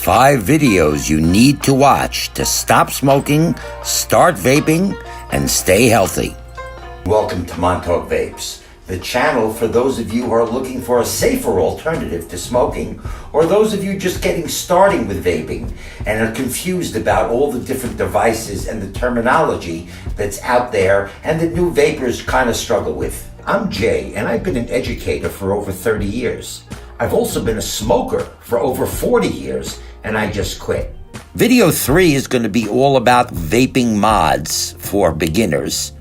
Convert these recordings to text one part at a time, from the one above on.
5 videos you need to watch to stop smoking, start vaping, and stay healthy. Welcome to Montauk Vapes, the channel for those of you who are looking for a safer alternative to smoking, or those of you just getting started with vaping and are confused about all the different devices and the terminology that's out there and that new vapers kind of struggle with. I'm Jay, and I've been an educator for over 30 years. I've also been a smoker for over 40 years, and I just quit. Video 3 is going to be all about vaping mods for beginners.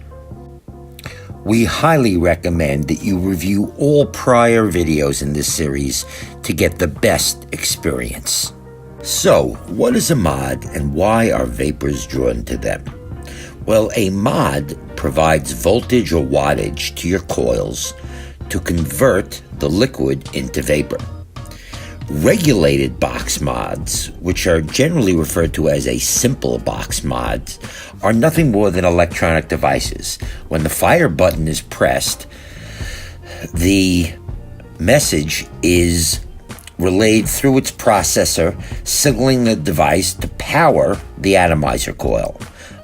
We highly recommend that you review all prior videos in this series to get the best experience. So, what is a mod and why are vapers drawn to them? Well, a mod provides voltage or wattage to your coils to convert the liquid into vapor. Regulated box mods, which are generally referred to as a simple box mods, are nothing more than electronic devices. When the fire button is pressed, the message is relayed through its processor, signaling the device to power the atomizer coil.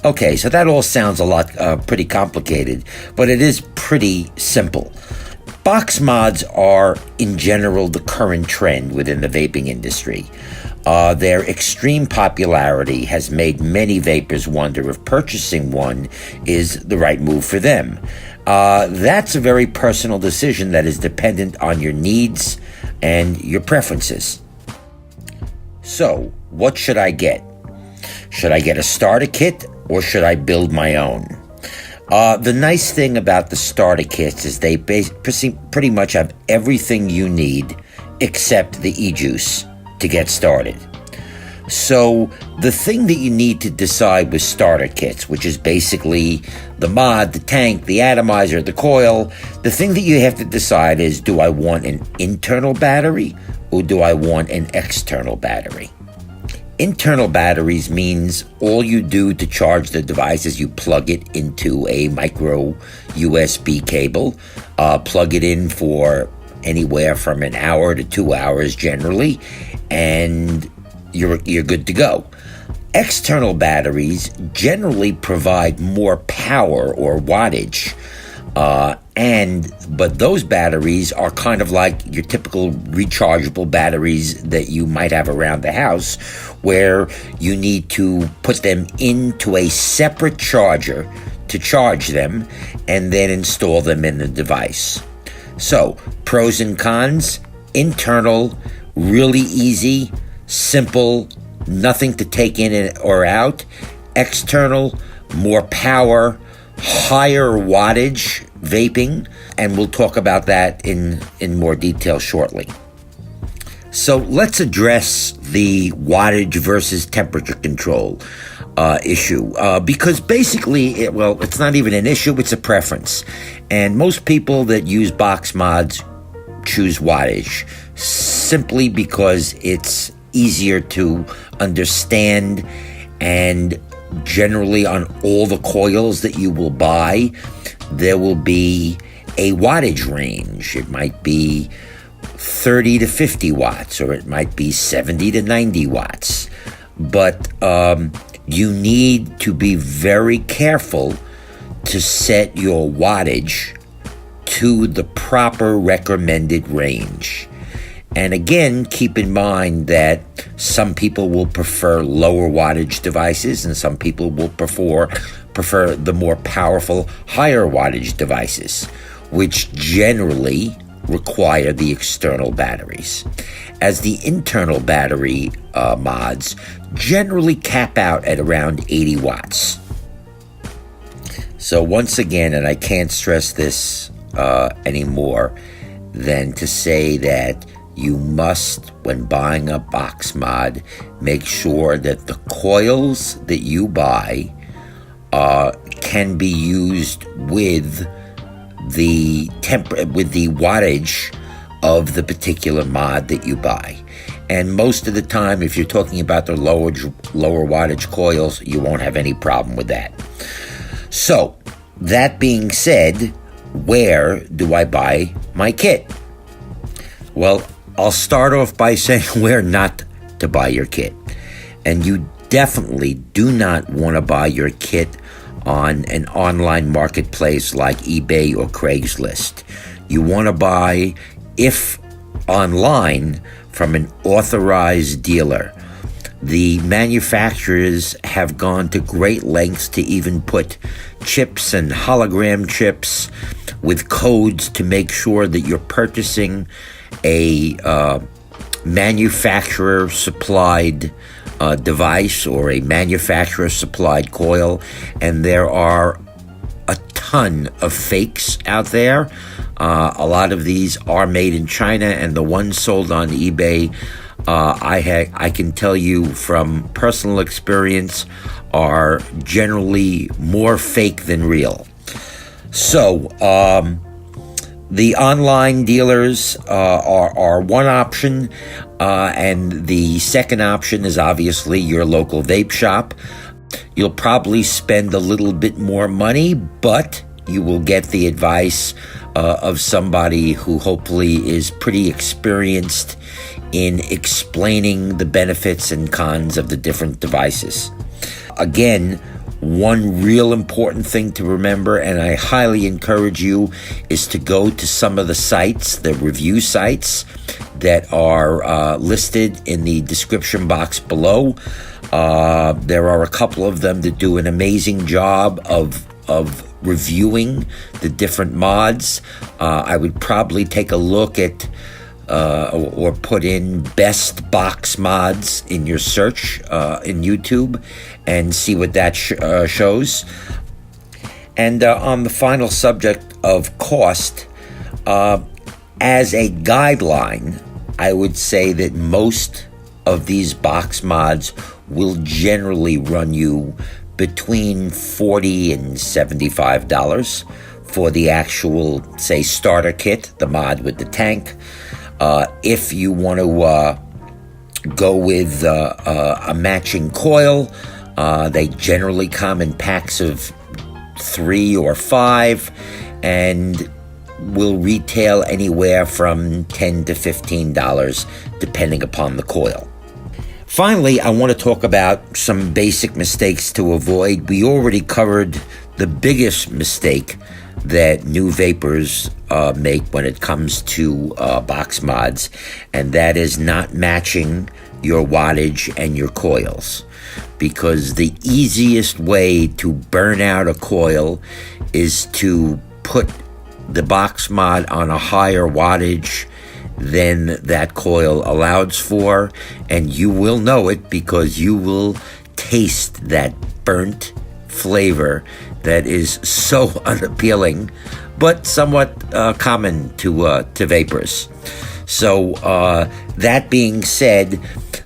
Okay, so that all sounds pretty complicated, but it is pretty simple. Box mods are, in general, the current trend within the vaping industry. Their extreme popularity has made many vapers wonder if purchasing one is the right move for them. That's a very personal decision that is dependent on your needs and your preferences. So, what should I get? Should I get a starter kit or should I build my own? The nice thing about the starter kits is they pretty much have everything you need except the e-juice to get started. So the thing that you need to decide with starter kits, which is basically the mod, the tank, the atomizer, the coil, the thing that you have to decide is, do I want an internal battery or do I want an external battery? Internal batteries means all you do to charge the device is you plug it into a micro USB cable, plug it in for anywhere from an hour to 2 hours generally, and you're good to go. External batteries generally provide more power or wattage, but those batteries are kind of like your typical rechargeable batteries that you might have around the house, where you need to put them into a separate charger to charge them and then install them in the device. So, pros and cons: internal, really easy, simple, nothing to take in or out. External, more power, higher wattage vaping, and we'll talk about that in more detail shortly. So let's address the wattage versus temperature control issue, because basically, it's not even an issue, it's a preference. And most people that use box mods choose wattage simply because it's easier to understand, and generally on all the coils that you will buy, there will be a wattage range. It might be 30 to 50 watts, or it might be 70 to 90 watts. But you need to be very careful to set your wattage to the proper recommended range. And again, keep in mind that some people will prefer lower wattage devices and some people will prefer the more powerful, higher wattage devices, which generally require the external batteries, as the internal battery mods generally cap out at around 80 watts. So once again, and I can't stress this anymore than to say that you must, when buying a box mod, make sure that the coils that you buy can be used with the wattage of the particular mod that you buy. And most of the time, if you're talking about the lower wattage coils, you won't have any problem with that. So, that being said, where do I buy my kit? Well, I'll start off by saying where not to buy your kit. And you definitely do not want to buy your kit on an online marketplace like eBay or Craigslist. You want to buy, if online, from an authorized dealer. The manufacturers have gone to great lengths to even put chips and hologram chips with codes to make sure that you're purchasing a manufacturer-supplied device or a manufacturer-supplied coil, and there are a ton of fakes out there. A lot of these are made in China, and the ones sold on eBay, I can tell you from personal experience, are generally more fake than real. So, the online dealers are one option, and the second option is obviously your local vape shop. You'll probably spend a little bit more money, but you will get the advice of somebody who hopefully is pretty experienced in explaining the benefits and cons of the different devices. Again, one real important thing to remember, and I highly encourage you, is to go to some of the sites, the review sites that are listed in the description box below. There are a couple of them that do an amazing job of reviewing the different mods. I would probably take a look at or put in best box mods in your search in YouTube and see what that shows. And on the final subject of cost, as a guideline, I would say that most of these box mods will generally run you between $40 and $75 for the actual, say, starter kit, the mod with the tank. If you want to go with a matching coil, they generally come in packs of 3 or 5 and will retail anywhere from $10 to $15 depending upon the coil. Finally, I want to talk about some basic mistakes to avoid. We already covered the biggest mistake that new vapers make when it comes to box mods, and that is not matching your wattage and your coils. Because the easiest way to burn out a coil is to put the box mod on a higher wattage than that coil allows for, and you will know it because you will taste that burnt flavor that is so unappealing, but somewhat common to vapers. So that being said,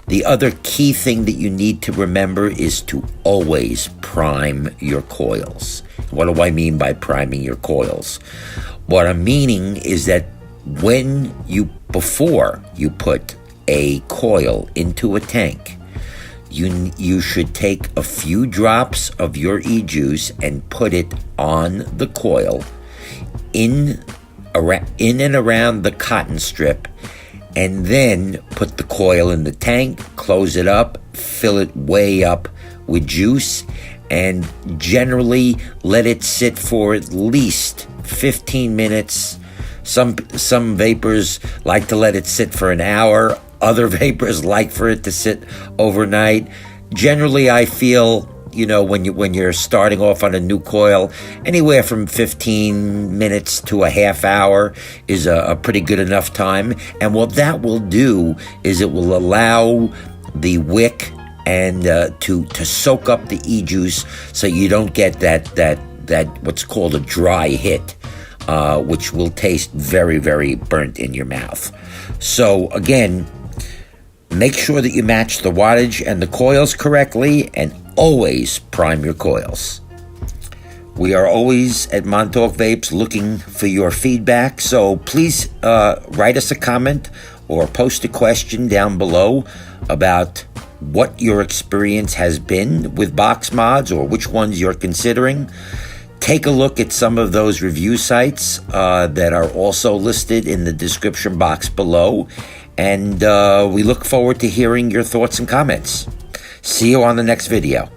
the other key thing that you need to remember is to always prime your coils. What do I mean by priming your coils? What I'm meaning is that before you put a coil into a tank, you should take a few drops of your e-juice and put it on the coil in and around the cotton strip, and then put the coil in the tank, close it up, fill it way up with juice, and generally let it sit for at least 15 minutes. Some vapers like to let it sit for an hour. Other vapers like for it to sit overnight. Generally, I feel, when you're starting off on a new coil, anywhere from 15 minutes to a half hour is a pretty good enough time. And what that will do is it will allow the wick and to soak up the e-juice, so you don't get that what's called a dry hit, which will taste very, very burnt in your mouth. So again, make sure that you match the wattage and the coils correctly, and always prime your coils. We are always at Montauk Vapes looking for your feedback, so please write us a comment or post a question down below about what your experience has been with box mods or which ones you're considering. Take a look at some of those review sites that are also listed in the description box below, and we look forward to hearing your thoughts and comments. See you on the next video.